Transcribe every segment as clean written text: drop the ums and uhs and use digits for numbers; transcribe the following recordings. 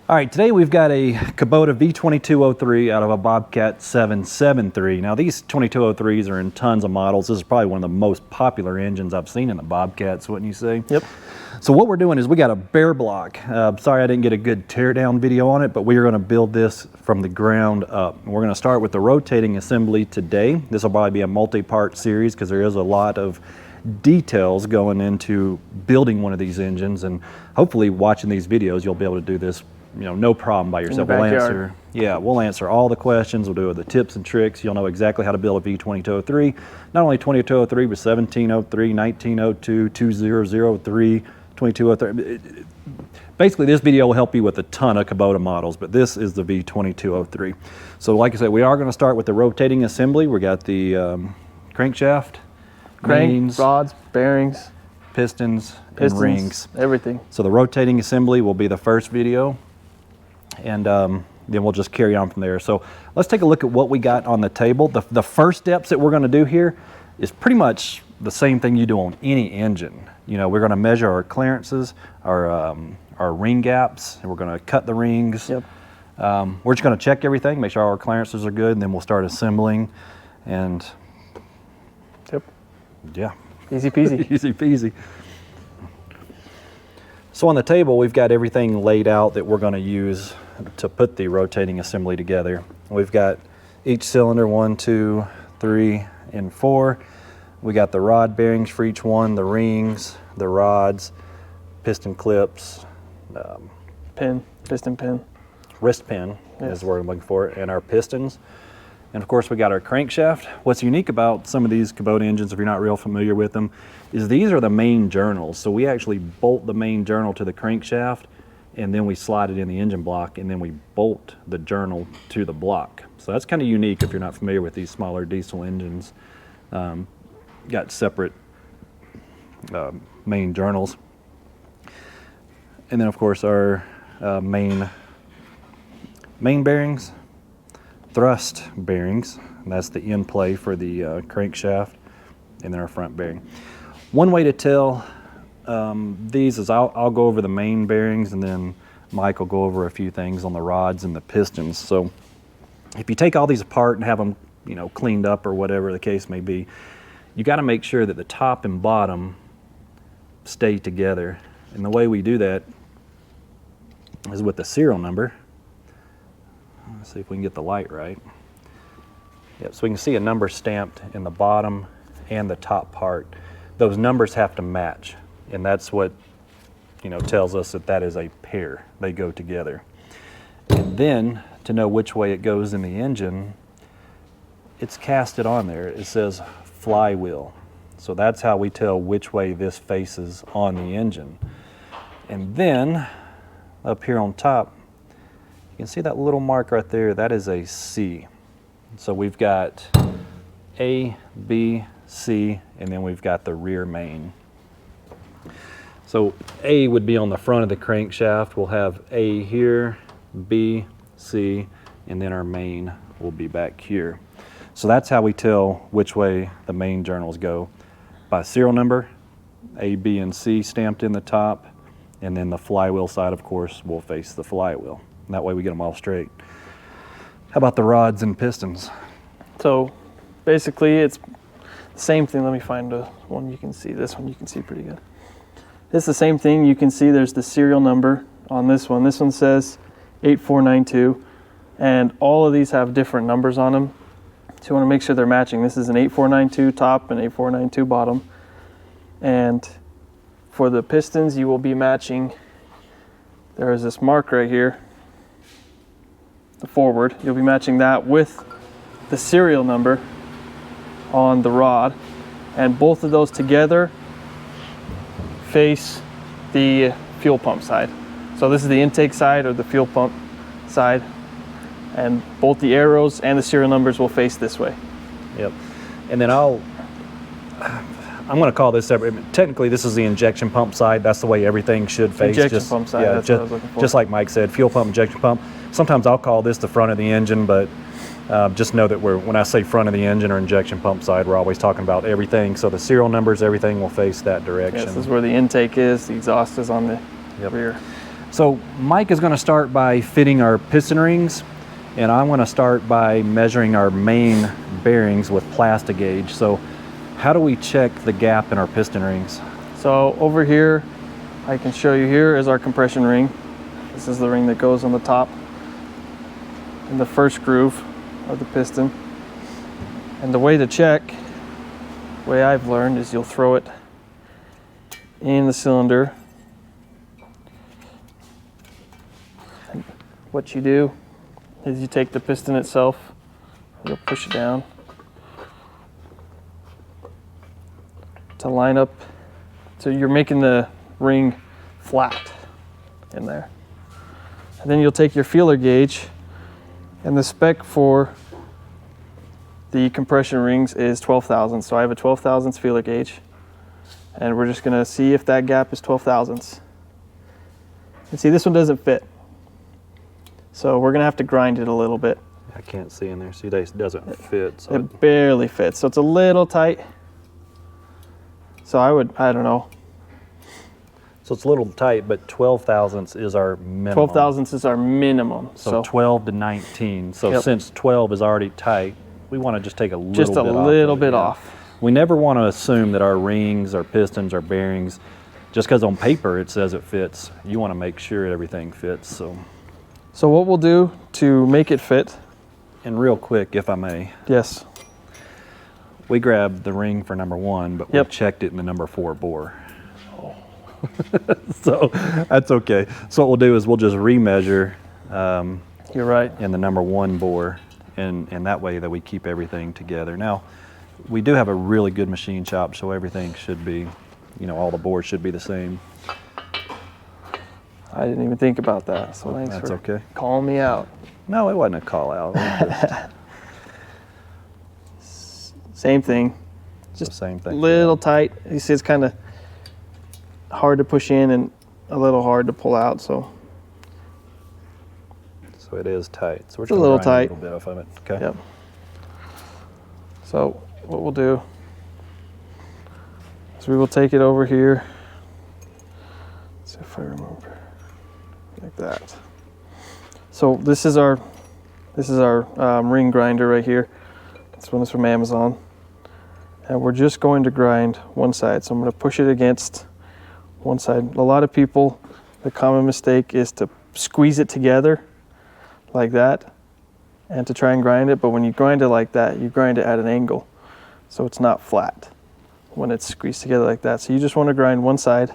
All right, today we've got a Kubota V2203 out of a Bobcat 773. Now these 2203s are in tons of models. This is probably one of the most popular engines I've seen in the Bobcats, wouldn't you say? Yep. So what we're doing is we got a bare block. Sorry I didn't get a good teardown video on it, but we are gonna build this from the ground up. We're gonna start with the rotating assembly today. This will probably be a multi-part series because there is a lot of details going into building one of these engines, and hopefully watching these videos you'll be able to do this no problem by yourself. We'll answer all the questions. We'll do the tips and tricks. You'll know exactly how to build a V2203. Not only 2203, but 1703, 1902, 2003, 2203. Basically, this video will help you with a ton of Kubota models, but this is the V2203. So like I said, we are going to start with the rotating assembly. We got the crankshaft, mains, rods, bearings, pistons, and rings. Everything. So the rotating assembly will be the first video, and then we'll just carry on from there. So let's take a look at what we got on the table. The first steps that we're going to do here is pretty much the same thing you do on any engine. We're going to measure our clearances, our ring gaps, and we're going to cut the rings. Yep. We're just going to check everything, make sure our clearances are good, and then we'll start assembling. And yeah, easy peasy. Easy peasy. So on the table, we've got everything laid out that we're going to use to put the rotating assembly together. We've got each cylinder, 1, 2, 3, and 4. We got the rod bearings for each one, the rings, the rods, piston clips, piston pin, wrist pin is the word I'm looking for, and our pistons. And of course we got our crankshaft. What's unique about some of these Kubota engines, if you're not real familiar with them, is these are the main journals. So we actually bolt the main journal to the crankshaft, and then we slide it in the engine block, and then we bolt the journal to the block. So that's kind of unique if you're not familiar with these smaller diesel engines. Got separate main journals. And then of course our main bearings, thrust bearings, and that's the end play for the crankshaft, and then our front bearing. One way to tell these is I'll go over the main bearings, and then Mike will go over a few things on the rods and the pistons. So if you take all these apart and have them cleaned up or whatever the case may be, you got to make sure that the top and bottom stay together. And the way we do that is with the serial number. Let's see if we can get the light right. Yep, so we can see a number stamped in the bottom and the top part. Those numbers have to match, and that's what tells us that is a pair. They go together. And then to know which way it goes in the engine, it's casted on there. It says flywheel. So that's how we tell which way this faces on the engine. And then up here on top, you can see that little mark right there, that is a C. So we've got A, B, C, and then we've got the rear main. So A would be on the front of the crankshaft. We'll have A here, B, C, and then our main will be back here. So that's how we tell which way the main journals go. By serial number, A, B, and C stamped in the top, and then the flywheel side, of course, will face the flywheel. And that way we get them all straight. How about the rods and pistons? So basically it's the same thing. Let me find one you can see. This one you can see pretty good. It's the same thing. You can see there's the serial number on this one. This one says 8492, and all of these have different numbers on them. So you want to make sure they're matching. This is an 8492 top and 8492 bottom. And for the pistons, you will be matching, there is this mark right here, the forward. You'll be matching that with the serial number on the rod, and both of those together face the fuel pump side. So this is the intake side or the fuel pump side, and both the arrows and the serial numbers will face this way. Yep. And then I'm going to call this separate. Technically, this is the injection pump side. That's the way everything should face. Injection pump side, that's what I was looking for. Just like Mike said, fuel pump, injection pump. Sometimes I'll call this the front of the engine, but just know that when I say front of the engine or injection pump side, we're always talking about everything. So the serial numbers, everything will face that direction. This is where the intake is. The exhaust is on the rear. So Mike is going to start by fitting our piston rings, and I'm going to start by measuring our main bearings with plastic gauge. So how do we check the gap in our piston rings? So over here, I can show you, here is our compression ring. This is the ring that goes on the top in the first groove of the piston. And the way to check, the way I've learned, is you'll throw it in the cylinder. And what you do is you take the piston itself, you'll push it down to line up, so you're making the ring flat in there. And then you'll take your feeler gauge, and the spec for the compression rings is 12 thousandths. So I have a 12 thousandths feeler gauge, and we're just gonna see if that gap is 12 thousandths. And see, this one doesn't fit. So we're gonna have to grind it a little bit. I can't see in there. See, it doesn't fit. So It barely fits, so it's a little tight. So I don't know. So it's a little tight, but 12 thousandths is our minimum. 12 thousandths is our minimum. So 12 to 19. So Yep. since 12 is already tight, we want to just take a little Just bit a off. little of it, bit yeah. off. We never want to assume that our rings, our pistons, our bearings, just because on paper it says it fits, you want to make sure everything fits. So what we'll do to make it fit, And real quick, if I may, yes, we grabbed the ring for number 1, but Yep. we checked it in the number 4 bore. So that's okay. So what we'll do is we'll just remeasure you're right. in the number 1 bore, and that way that we keep everything together. Now, we do have a really good machine shop, so everything should be, all the bores should be the same. I didn't even think about that, so thanks That's for okay. calling me out. No, it wasn't a call out. It was Same thing, just the same thing. little tight. You see, it's kind of hard to push in and a little hard to pull out, so So it is tight. So we're It's just a gonna little grind tight. a little bit off of it. Okay. yep. So what we'll do is we will take it over here. Let's see if I remember, like that. So this is our ring grinder right here. This one is from Amazon, and we're just going to grind one side. So I'm going to push it against one side. A lot of people, the common mistake is to squeeze it together like that and to try and grind it, but when you grind it like that, you grind it at an angle, so it's not flat when it's squeezed together like that. So you just want to grind one side.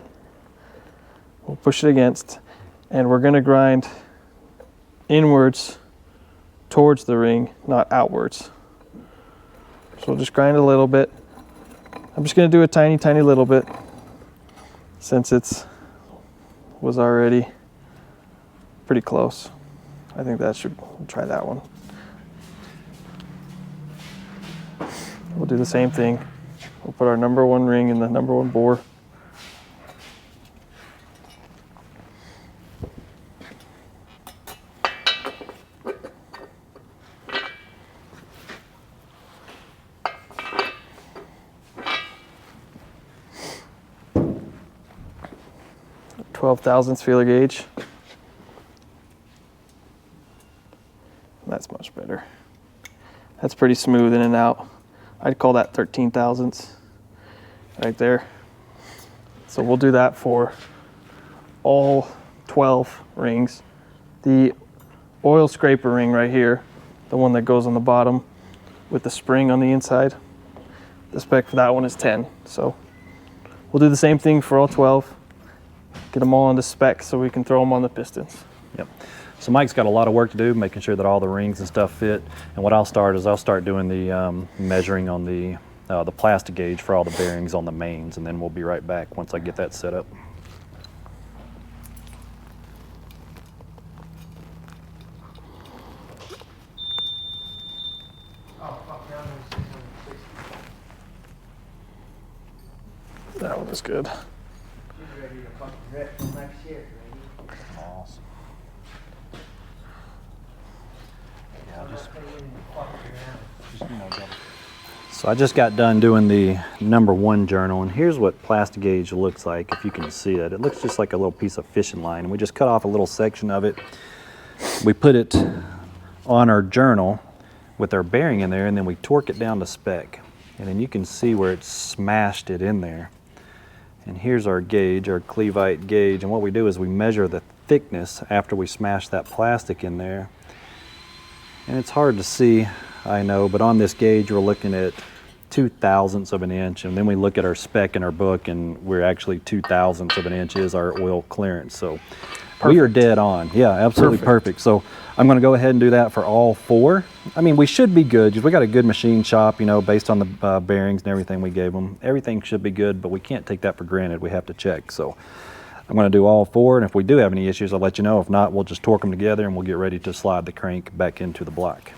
We'll push it against, and we're going to grind inwards towards the ring, not outwards. So we'll just grind a little bit. I'm just going to do a tiny, tiny little bit, since was already pretty close. I think that should, we'll try that one. We'll do the same thing. We'll put our number 1 ring in the number 1 bore. .12 thousandths feeler gauge. That's much better. That's pretty smooth in and out. I'd call that 13 thousandths right there. So we'll do that for all 12 rings. The oil scraper ring right here, the one that goes on the bottom with the spring on the inside, the spec for that one is 10. So we'll do the same thing for all 12. Get them all on the spec so we can throw them on the pistons. Yep. So Mike's got a lot of work to do, making sure that all the rings and stuff fit. And what I'll start doing the measuring on the plastic gauge for all the bearings on the mains, and then we'll be right back once I get that set up. That one is good. She's ready to fucking rip till next year, lady. Awesome. Yeah, I'm not paying any fucking around. just double. So I just got done doing the #1 journal, and here's what plastic gauge looks like, if you can see it. It looks just like a little piece of fishing line, and we just cut off a little section of it. We put it on our journal with our bearing in there, and then we torque it down to spec. And then you can see where it smashed it in there. And here's our gauge, our cleveite gauge, and what we do is we measure the thickness after we smash that plastic in there. And it's hard to see, I know, but on this gauge we're looking at 2/1000ths of an inch, and then we look at our spec in our book and we're actually 2/1000ths of an inch is our oil clearance. So we are dead on. Yeah, absolutely perfect. So I'm going to go ahead and do that for all 4. I mean, we should be good because we got a good machine shop, you know, based on the bearings and everything we gave them. Everything should be good, but we can't take that for granted. We have to check. So I'm going to do all 4, and if we do have any issues, I'll let you know. If not, we'll just torque them together and we'll get ready to slide the crank back into the block.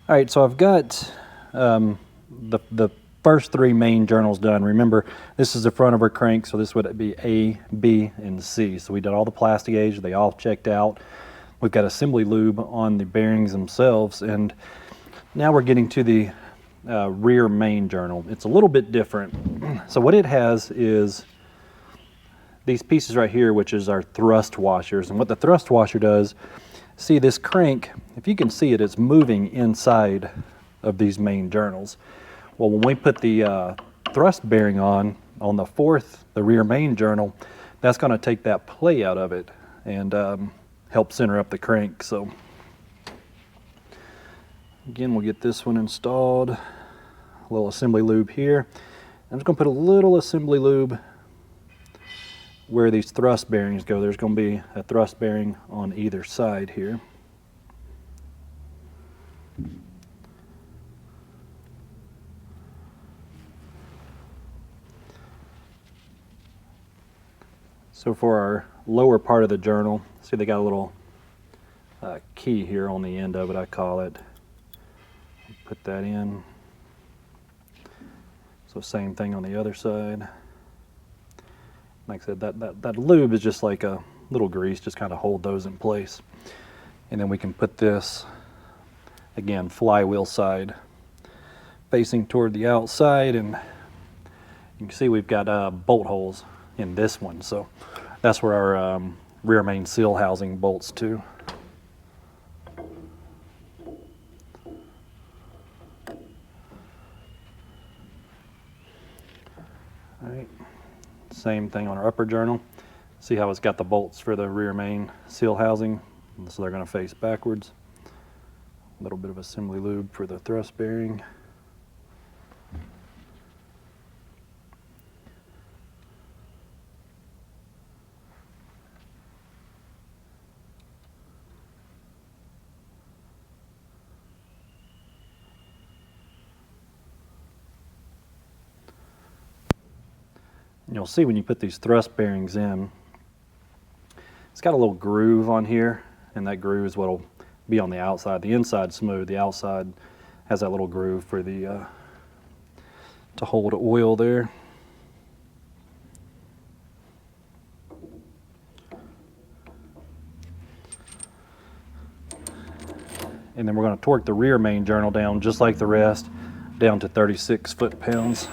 All right, so I've got the first 3 main journals done. Remember, this is the front of our crank, so this would be A, B, and C. So we did all the plastic gauge, they all checked out. We've got assembly lube on the bearings themselves, and now we're getting to the rear main journal. It's a little bit different. So what it has is these pieces right here, which is our thrust washers. And what the thrust washer does, see this crank, if you can see it, it's moving inside of these main journals. Well, when we put the thrust bearing on the 4th, the rear main journal, that's going to take that play out of it and help center up the crank. So again, we'll get this one installed. A little assembly lube here. I'm just going to put a little assembly lube where these thrust bearings go. There's going to be a thrust bearing on either side here. So for our lower part of the journal, see they got a little key here on the end of it, I call it. Put that in. So same thing on the other side. Like I said, that lube is just like a little grease, just kind of hold those in place. And then we can put this, again, flywheel side, facing toward the outside, and you can see we've got bolt holes in this one. So that's where our rear main seal housing bolts to. All right. Same thing on our upper journal. See how it's got the bolts for the rear main seal housing, so they're going to face backwards. A little bit of assembly lube for the thrust bearing. You'll see when you put these thrust bearings in, it's got a little groove on here, and that groove is what will be on the outside. The inside's smooth, the outside has that little groove for the to hold oil there. And then we're going to torque the rear main journal down just like the rest, down to 36 foot-pounds.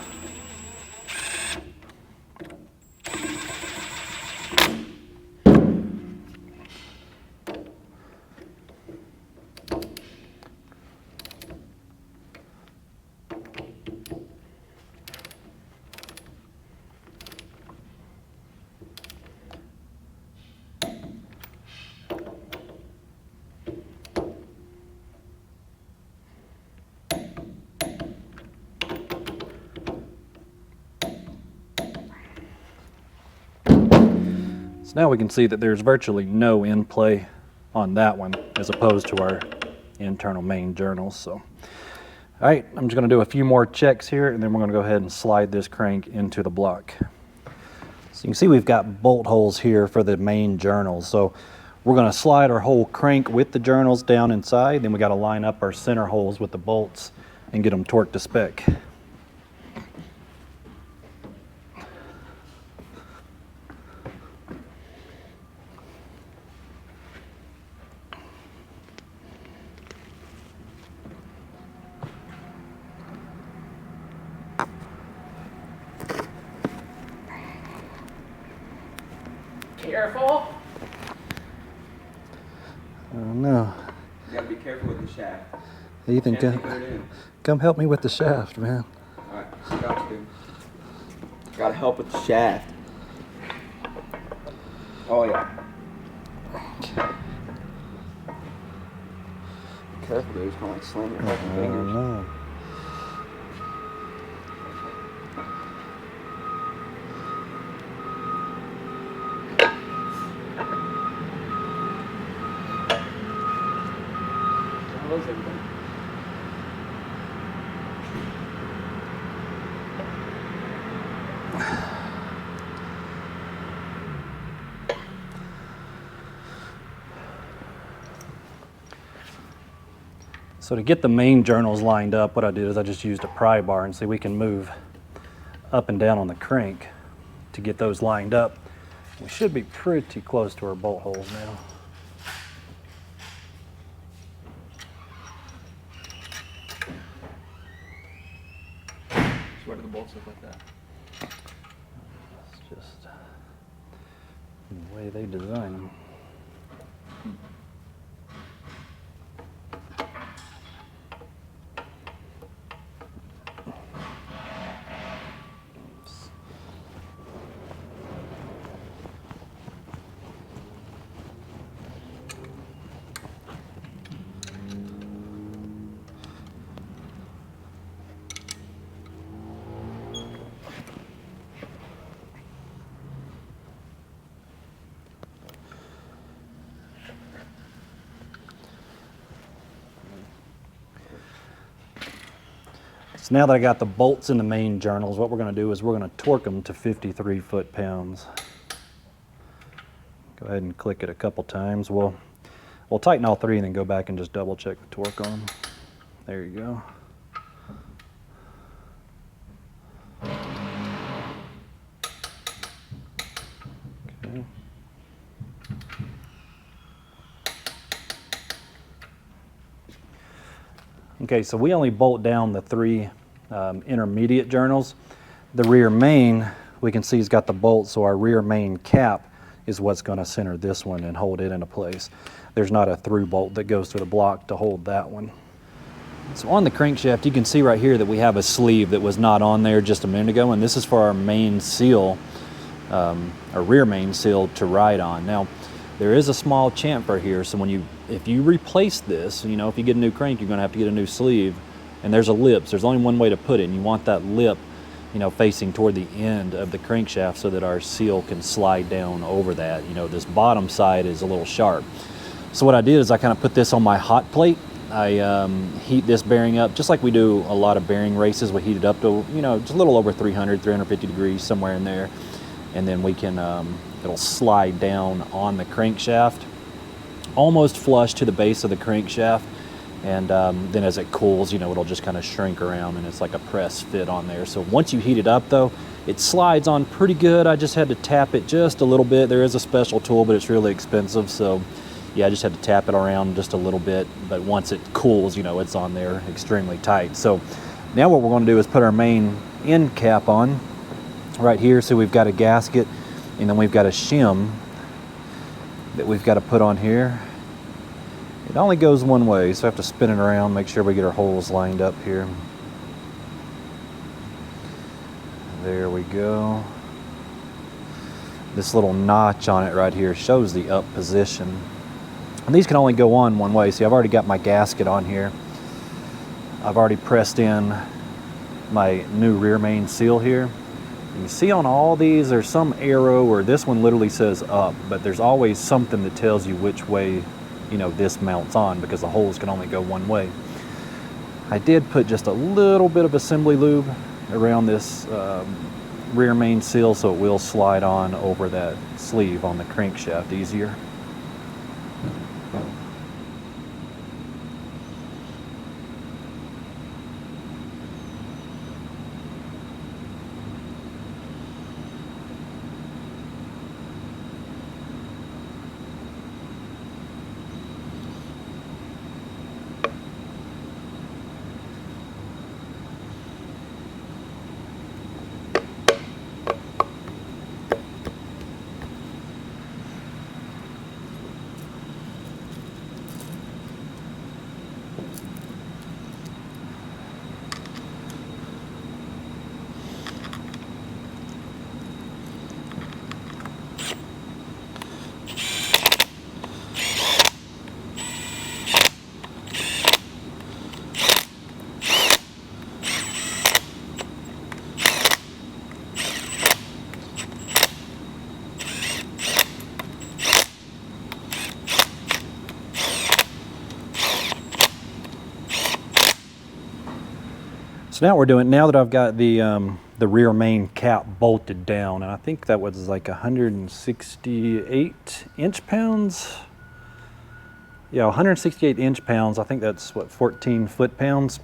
So now we can see that there's virtually no in play on that one as opposed to our internal main journals. So, all right, I'm just going to do a few more checks here, and then we're going to go ahead and slide this crank into the block. So you can see we've got bolt holes here for the main journals. So we're going to slide our whole crank with the journals down inside. Then we got to line up our center holes with the bolts and get them torqued to spec. Careful. I don't know. You gotta be careful with the shaft. Ethan, Can't put it in. come help me with the shaft, man. Alright, got to. Gotta help with the shaft. Oh yeah. Careful, dude. It's gonna like slam your fucking I fingers. don't know. How is everybody? So to get the main journals lined up, what I did is I just used a pry bar, and see we can move up and down on the crank to get those lined up. We should be pretty close to our bolt holes now. So where do the bolts look like that? It's just the way they design them. So now that I got the bolts in the main journals, what we're going to do is we're going to torque them to 53 foot-pounds. Go ahead and click it a couple times. We'll tighten all three and then go back and just double check the torque on them. There you go. Okay. Okay, so we only bolt down the three intermediate journals. The rear main, we can see has got the bolt, so our rear main cap is what's going to center this one and hold it into place. There's not a through bolt that goes to the block to hold that one. So on the crankshaft, you can see right here that we have a sleeve that was not on there just a minute ago, and this is for our main seal, our rear main seal to ride on. Now, there is a small chamfer here, so if you replace this, you know, if you get a new crank, you're going to have to get a new sleeve, and there's a lip. So there's only one way to put it, and you want that lip, you know, facing toward the end of the crankshaft so that our seal can slide down over that. You know, this bottom side is a little sharp. So what I did is I kind of put this on my hot plate. I heat this bearing up just like we do a lot of bearing races. We heat it up to, you know, just a little over 350 degrees, somewhere in there, and then we can it'll slide down on the crankshaft almost flush to the base of the crankshaft, and then as it cools, you know, it'll just kind of shrink around and it's like a press fit on there. So once you heat it up though, it slides on pretty good. I just had to tap it just a little bit. There is a special tool, but it's really expensive, so yeah, I just had to tap it around just a little bit, but once it cools, you know, it's on there extremely tight. So now what we're going to do is put our main end cap on right here. So we've got a gasket, and then we've got a shim that we've got to put on here. It only goes one way, so I have to spin it around, make sure we get our holes lined up here. There we go. This little notch on it right here shows the up position. And these can only go on one way. See, I've already got my gasket on here. I've already pressed in my new rear main seal here. And you see on all these, there's some arrow, or this one literally says up, but there's always something that tells you which way, you know, this mounts on, because the holes can only go one way. I did put just a little bit of assembly lube around this rear main seal so it will slide on over that sleeve on the crankshaft easier. So now now that I've got the rear main cap bolted down, and I think that was like 168 inch-pounds. Yeah, 168 inch-pounds. I think that's what, 14 foot-pounds.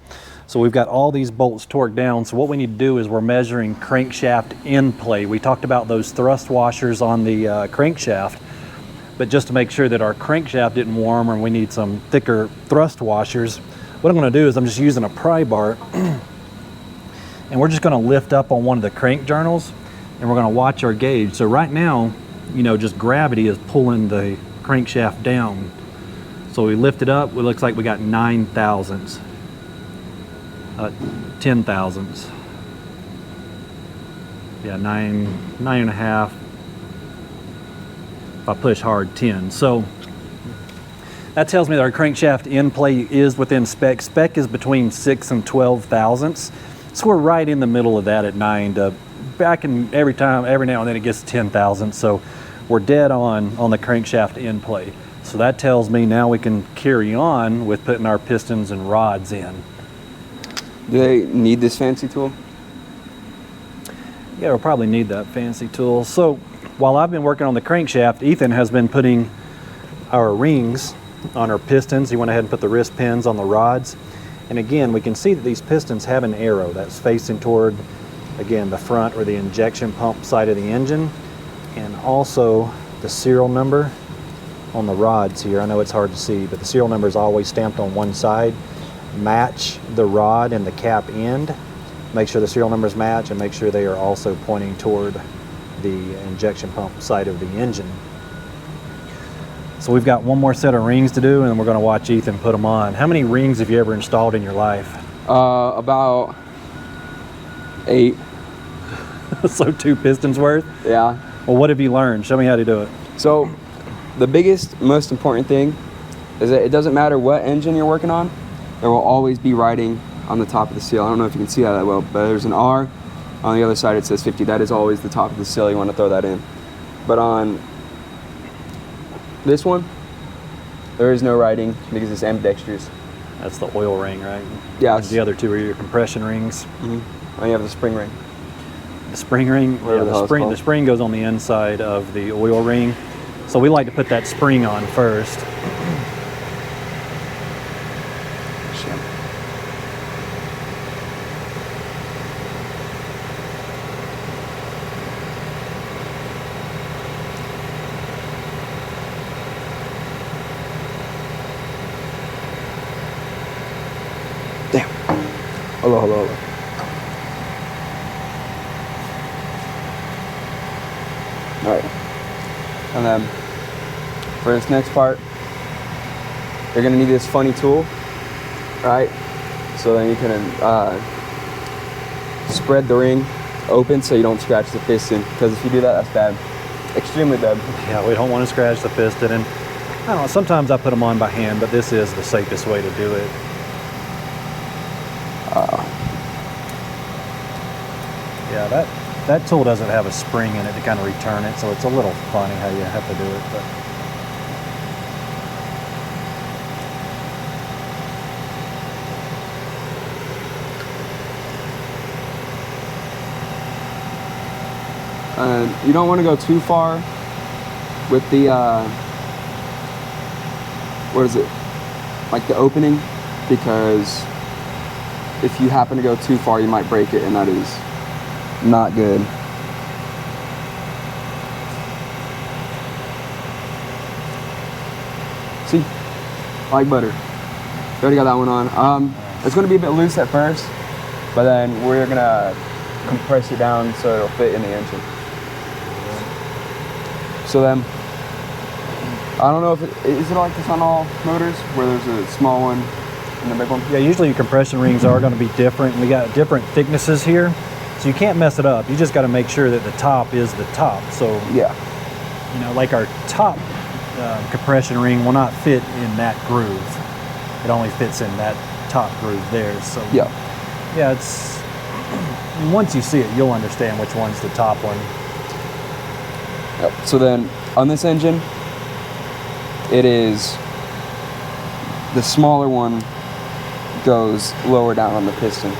So we've got all these bolts torqued down. So what we need to do is we're measuring crankshaft end play. We talked about those thrust washers on the crankshaft, but just to make sure that our crankshaft didn't warm, or we need some thicker thrust washers, what I'm going to do is I'm just using a pry bar and we're just going to lift up on one of the crank journals and we're going to watch our gauge. So right now, you know, just gravity is pulling the crankshaft down. So we lift it up, it looks like we got 9 thousandths, 10 thousandths. Yeah, nine and a half. If I push hard, 10. So that tells me that our crankshaft end play is within spec. Spec is between 6 and 12 thousandths. So we're right in the middle of that at 9 to back, and every now and then it gets 10 thousandths. So we're dead on the crankshaft end play. So that tells me now we can carry on with putting our pistons and rods in. Do they need this fancy tool? Yeah, we'll probably need that fancy tool. So while I've been working on the crankshaft, Ethan has been putting our rings on our pistons. He went ahead and put the wrist pins on the rods. And again, we can see that these pistons have an arrow that's facing toward, again, the front or the injection pump side of the engine, and also the serial number on the rods here. I know it's hard to see, but the serial number is always stamped on one side. Match the rod and the cap end. Make sure the serial numbers match, and make sure they are also pointing toward the injection pump side of the engine. So we've got one more set of rings to do, and then we're going to watch Ethan put them on. How many rings have you ever installed in your life? About 8. So 2 pistons worth? Yeah. Well, what have you learned? Show me how to do it. So the biggest, most important thing is that it doesn't matter what engine you're working on, there will always be writing on the top of the seal. I don't know if you can see that well, but there's an R. On the other side it says 50. That is always the top of the seal. You want to throw that in. But on this one, there is no writing because it's ambidextrous. That's the oil ring, right? Yeah. The other 2 are your compression rings. Mm-hmm. And you have the spring ring. The spring ring, Whatever the hell it's called. the spring goes on the inside of the oil ring. So we like to put that spring on first. Damn. Hello. All right. And then for this next part, you're gonna need this funny tool, right? So then you can spread the ring open so you don't scratch the piston. Because if you do that, that's bad. Extremely bad. Yeah, we don't want to scratch the piston. And I don't know, sometimes I put them on by hand, but this is the safest way to do it. Yeah, that tool doesn't have a spring in it to kind of return it, so it's a little funny how you have to do it. But You don't want to go too far with the, what is it, like the opening, because if you happen to go too far, you might break it, and that is not good. See, like butter. We already got that one on. It's going to be a bit loose at first, but then we're going to compress it down so it'll fit in the engine. So then, I don't know if is it like this on all motors, where there's a small one and a big one? Yeah, usually your compression rings are going to be different. We got different thicknesses here, so you can't mess it up. You just got to make sure that the top is the top. So yeah, you know, like our top compression ring will not fit in that groove. It only fits in that top groove there. So yeah, it's once you see it, you'll understand which one's the top one. Yep. So then on this engine, it is the smaller one goes lower down on the piston.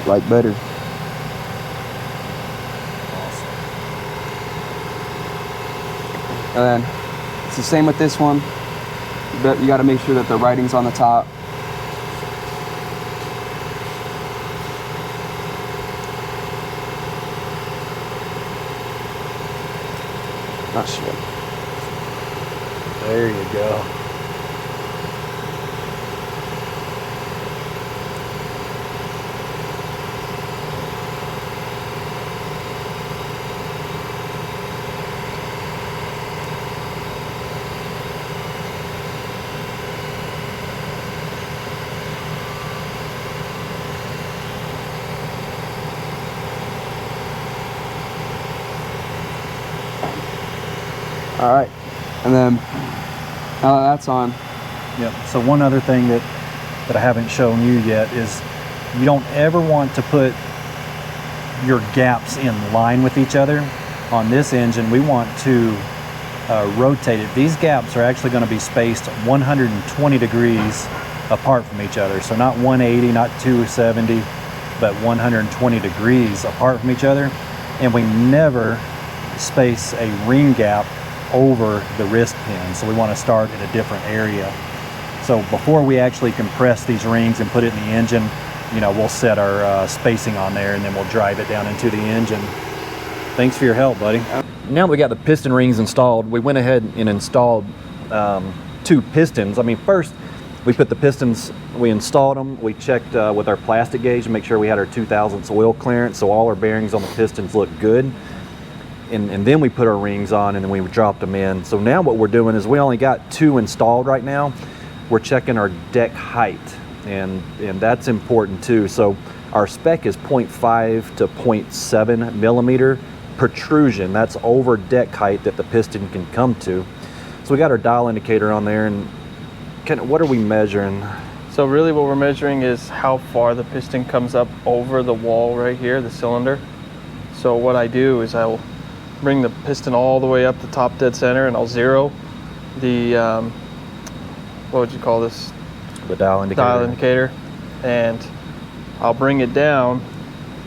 like butter. And then it's the same with this one, but you got to make sure that the writing's on the top. Not sure. There you go. All right, and then now that that's on, Yep. So one other thing that I haven't shown you yet is you don't ever want to put your gaps in line with each other. On this engine, we want to rotate it. These gaps are actually going to be spaced 120 degrees apart from each other. So not 180, not 270, but 120 degrees apart from each other. And we never space a ring gap over the wrist pin. So we want to start at a different area. So before we actually compress these rings and put it in the engine, you know, we'll set our spacing on there and then we'll drive it down into the engine. Thanks for your help, buddy. Now that we got the piston rings installed, we went ahead and installed 2 pistons. I mean, first we put the pistons, we installed them, we checked with our plastic gauge to make sure we had our 2,000ths oil clearance, so all our bearings on the pistons look good. And then we put our rings on and then we dropped them in. So now what we're doing is we only got 2 installed right now. We're checking our deck height, and that's important too. So our spec is 0.5 to 0.7 millimeter protrusion. That's over deck height that the piston can come to. So we got our dial indicator on there, and what are we measuring? So really what we're measuring is how far the piston comes up over the wall right here, the cylinder. So what I do is I will bring the piston all the way up the top dead center, and I'll zero the, what would you call this? The dial indicator. Dial indicator. And I'll bring it down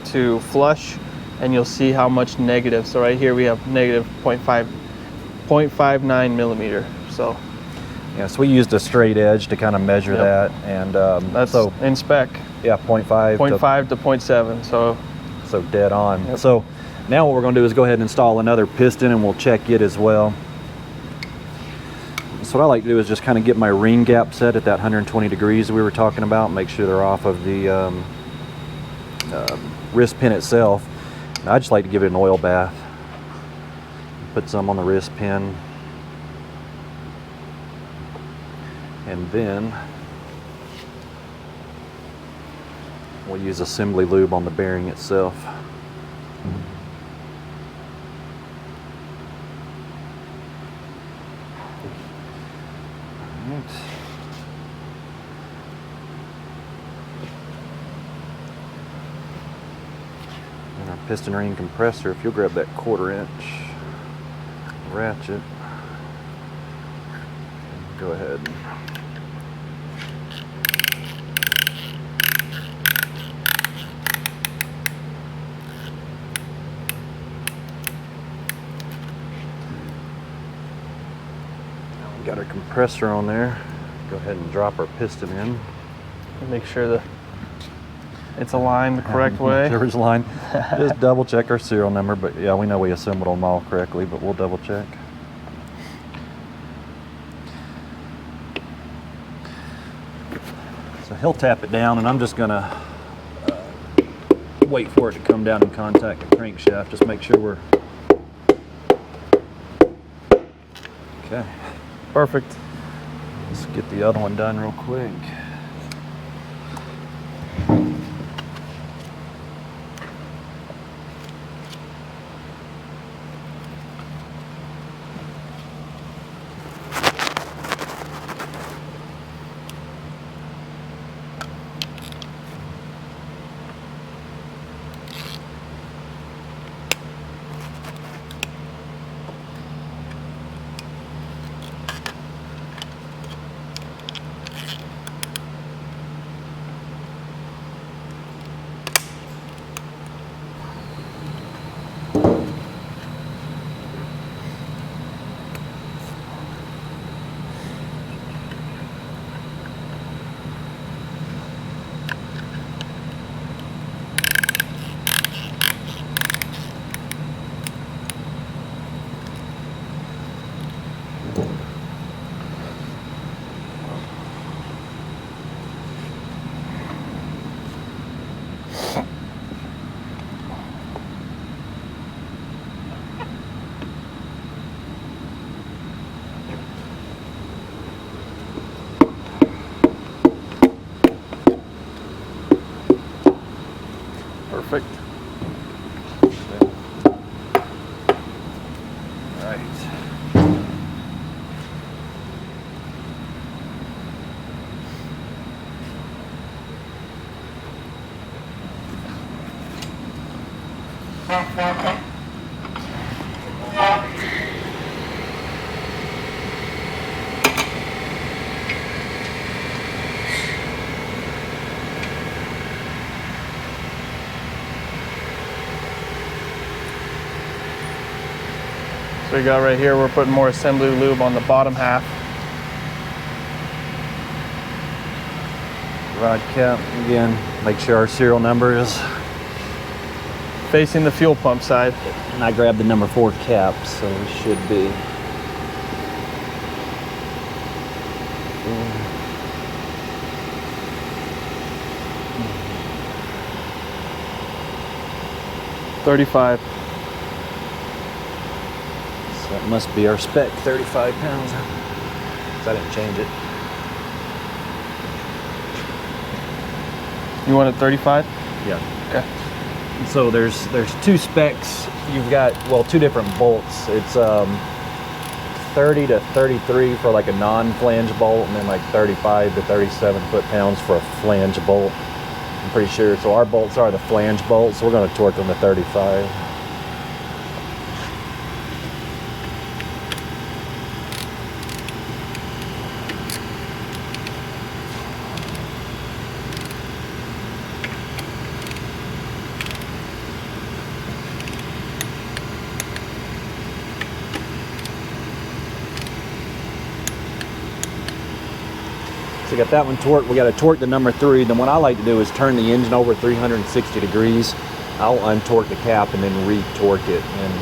to flush, and you'll see how much negative. So right here we have negative 0.59 millimeter. So yeah, so we used a straight edge to kind of measure that, and that's so in spec. Yeah, 0.5 to 0.7. So dead on. Yep. So now what we're going to do is go ahead and install another piston, and we'll check it as well. So what I like to do is just kind of get my ring gap set at that 120 degrees we were talking about, make sure they're off of the wrist pin itself. And I just like to give it an oil bath. Put some on the wrist pin. And then we'll use assembly lube on the bearing itself. And our piston ring compressor, if you'll grab that 1/4 inch ratchet, go ahead. Got our compressor on there. Go ahead and drop our piston in. make sure that it's aligned the correct way. Whichever's aligned. Just double check our serial number, but yeah, we know we assembled them all correctly, but we'll double check. So he'll tap it down, and I'm just gonna wait for it to come down and contact the crankshaft. Just make sure we're okay. Perfect. Let's get the other one done real quick. right. So we got right here, we're putting more assembly lube on the bottom half. Rod cap, again, make sure our serial number is, Facing the fuel pump side. and I grabbed the number 4 cap, so it should be. $35. So that must be our spec, 35 pounds. So I didn't change it. You want it 35? Yeah. Okay. So there's 2 specs. You've got, well, 2 different bolts. It's 30 to 33 for like a non-flange bolt, and then like 35 to 37 foot-pounds for a flange bolt. I'm pretty sure. So our bolts are the flange bolts. So we're going to torque them to 35. So we got that one torqued. We got to torque the number 3. Then what I like to do is turn the engine over 360 degrees. I'll untorque the cap and then re-torque it. And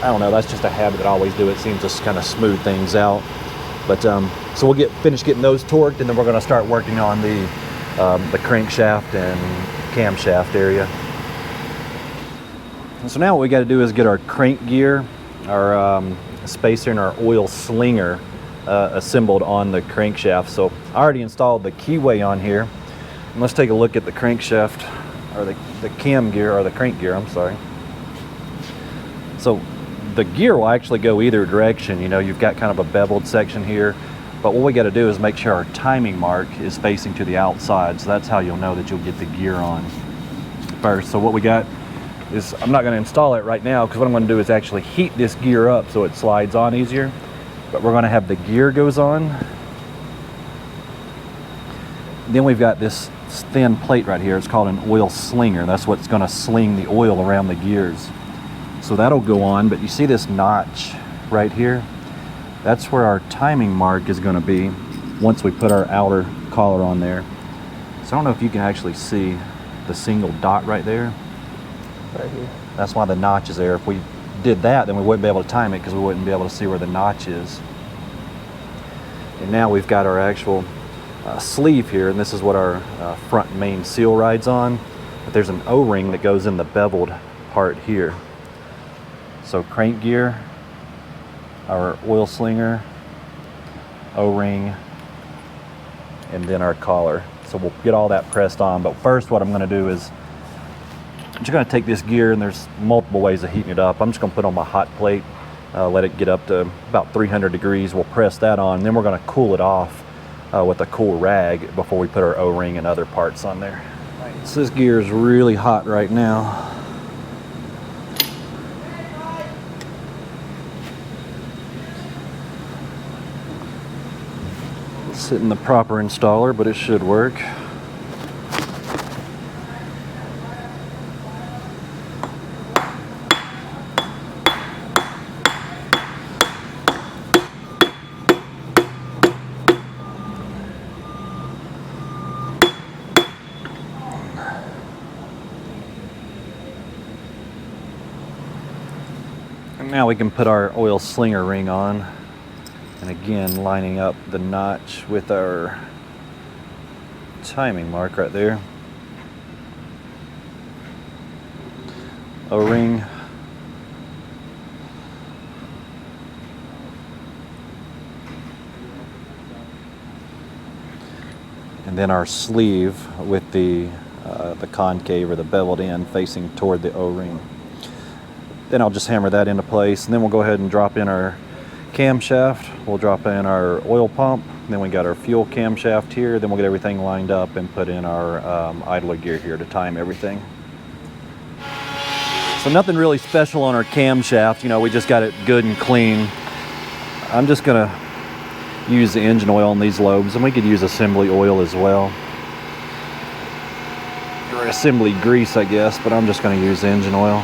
I don't know, that's just a habit that I always do. It seems to kind of smooth things out. But so we'll finish getting those torqued, and then we're going to start working on the crankshaft and camshaft area. And so now what we got to do is get our crank gear, our spacer, and our oil slinger assembled on the crankshaft. So I already installed the keyway on here. And let's take a look at the crankshaft, or the cam gear, or the crank gear, I'm sorry. So the gear will actually go either direction. You know, you've got kind of a beveled section here, but what we got to do is make sure our timing mark is facing to the outside. So that's how you'll know that you'll get the gear on first. So what we got is, I'm not going to install it right now, because what I'm going to do is actually heat this gear up so it slides on easier. But we're going to have the gear goes on. Then we've got this thin plate right here. It's called an oil slinger. That's what's going to sling the oil around the gears. So that'll go on, but you see this notch right here? That's where our timing mark is going to be once we put our outer collar on there. So I don't know if you can actually see the single dot right there. Right here. That's why the notch is there. If we did that, then we wouldn't be able to time it, because we wouldn't be able to see where the notch is. And now we've got our actual sleeve here, and this is what our front main seal rides on. But there's an O-ring that goes in the beveled part here. So crank gear, our oil slinger, O-ring, and then our collar. So we'll get all that pressed on. But first what I'm going to do is, I'm just going to take this gear, and there's multiple ways of heating it up. I'm just going to put on my hot plate, let it get up to about 300 degrees. We'll press that on, and then we're going to cool it off with a cool rag before we put our O-ring and other parts on there. So this gear is really hot right now. It's hitting the proper installer, but it should work. Now we can put our oil slinger ring on, and again lining up the notch with our timing mark right there. O-ring, and then our sleeve with the concave or the beveled end facing toward the O-ring. Then I'll just hammer that into place, and then we'll go ahead and drop in our camshaft. We'll drop in our oil pump. Then we got our fuel camshaft here. Then we'll get everything lined up and put in our idler gear here to time everything. So nothing really special on our camshaft. You know, we just got it good and clean. I'm just gonna use the engine oil on these lobes, and we could use assembly oil as well, or assembly grease, I guess, but I'm just gonna use the engine oil.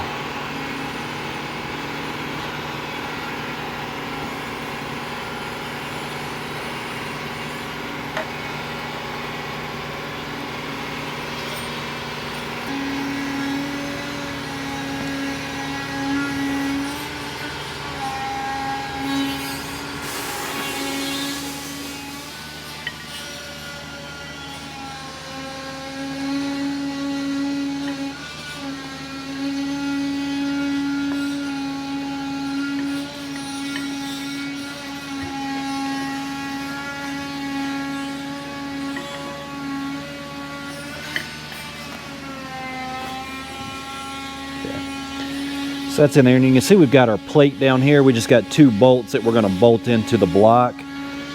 So that's in there, and you can see we've got our plate down here. We just got 2 bolts that we're going to bolt into the block,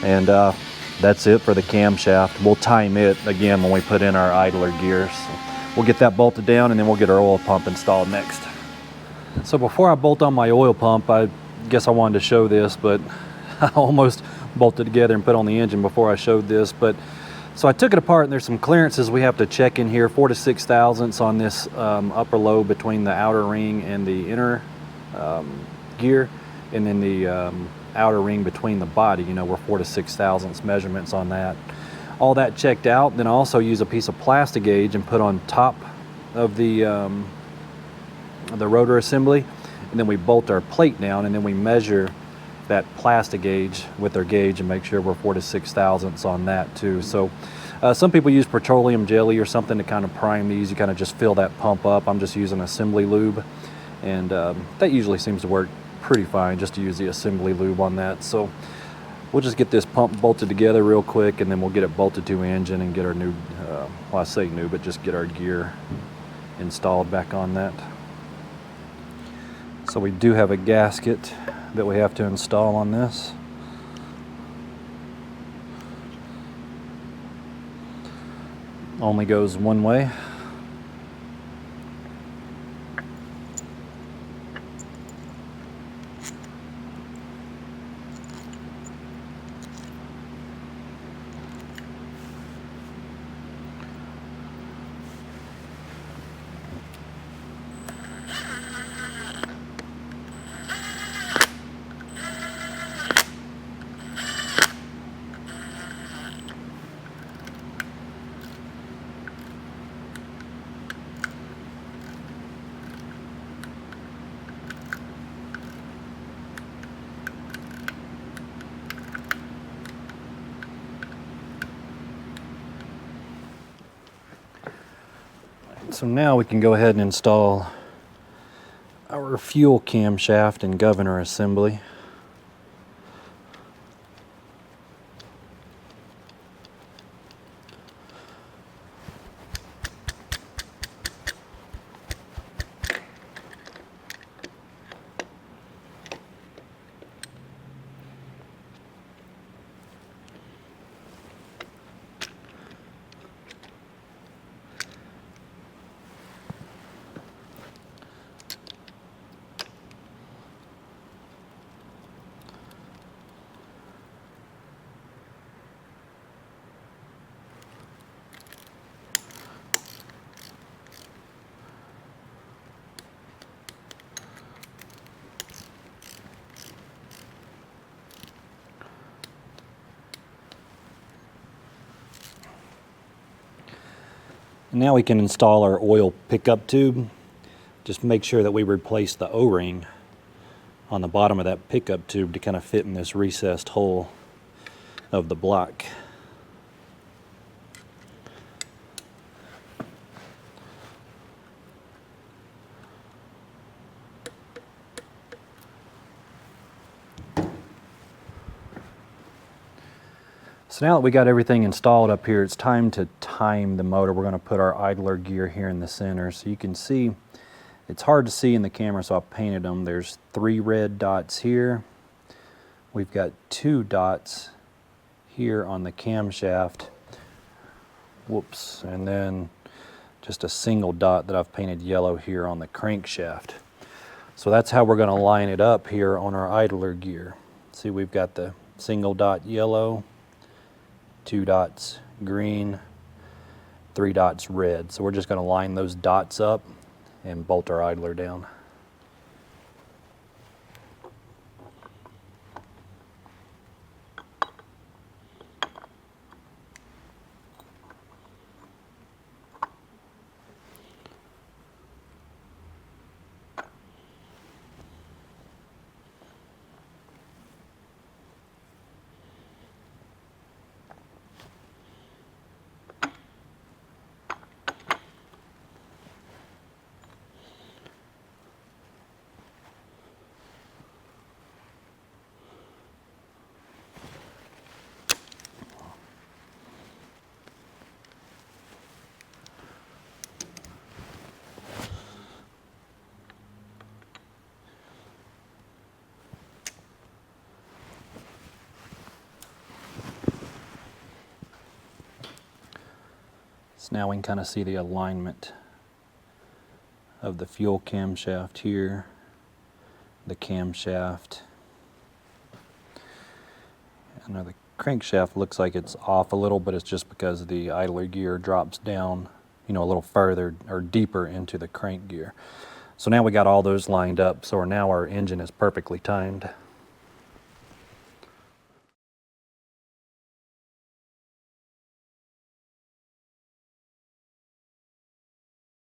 and that's it for the camshaft. We'll time it again when we put in our idler gears. So we'll get that bolted down, and then we'll get our oil pump installed next. So before I bolt on my oil pump, I guess I wanted to show this, but I almost bolted together and put on the engine before I showed this. But so I took it apart, and there's some clearances we have to check in here. 4 to 6 thousandths on this upper lobe between the outer ring and the inner gear, and then the outer ring between the body. You know, we're 4 to 6 thousandths measurements on that. All that checked out. Then I also use a piece of plastic gauge and put on top of the rotor assembly, and then we bolt our plate down, and then we measure that plastic gauge with our gauge and make sure we're 4 to 6 thousandths on that too. So some people use petroleum jelly or something to kind of prime these. You kind of just fill that pump up. I'm just using assembly lube, and that usually seems to work pretty fine, just to use the assembly lube on that. So we'll just get this pump bolted together real quick, and then we'll get it bolted to engine and get our new, well, I say new, but just get our gear installed back on that. So we do have a gasket that we have to install on this. Only goes one way. So now we can go ahead and install our fuel camshaft and governor assembly. Now we can install our oil pickup tube. Just make sure that we replace the O-ring on the bottom of that pickup tube to kind of fit in this recessed hole of the block. So now that we got everything installed up here, it's time to time the motor. We're going to put our idler gear here in the center. So you can see It's hard to see in the camera, so I painted them. There's 3 red dots here. We've got 2 dots here on the camshaft. Whoops, and then just a single dot that I've painted yellow here on the crankshaft. So that's how we're going to line it up here on our idler gear. See, we've got the single dot yellow, 2 dots green, 3 dots red. So we're just going to line those dots up and bolt our idler down. So now we can kind of see the alignment of the fuel camshaft here, the camshaft. I know the crankshaft looks like it's off a little, but it's just because the idler gear drops down, you know, a little further or deeper into the crank gear. So now we got all those lined up, so now our engine is perfectly timed.